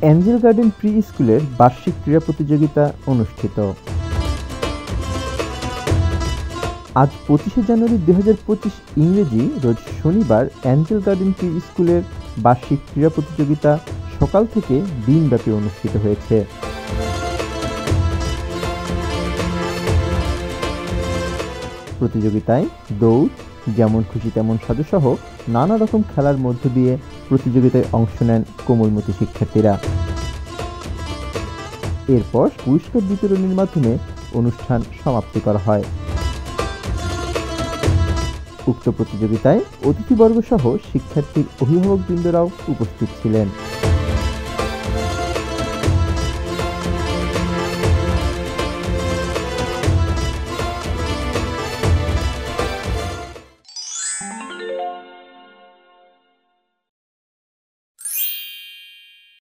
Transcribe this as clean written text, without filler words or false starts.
Angel garden pre স্কুলের বার্ষিক ক্রীড়া প্রতিযোগিতা অনুষ্ঠিত। আজ 25শে জানুয়ারি 2025 ইংরেজি রোজ শনিবার অ্যাঞ্জেল গার্ডেন প্রি স্কুলের বার্ষিক ক্রীড়া প্রতিযোগিতা সকাল থেকে দিনব্যাপী অনুষ্ঠিত হয়েছে। প্রতিযোগিতায় দৌড়, যেমন খুশি তেমন সাজুসহ নানা রকম খেলার মধ্য দিয়ে প্রতিযোগিতায় অংশ নেন কোমলমতি শিক্ষার্থীরা। এরপর পুরস্কার বিতরণের মাধ্যমে অনুষ্ঠান সমাপ্তি করা হয়। উক্ত প্রতিযোগিতায় অতিথিবর্গ সহ শিক্ষার্থীর অভিভাবকবৃন্দরাও উপস্থিত ছিলেন।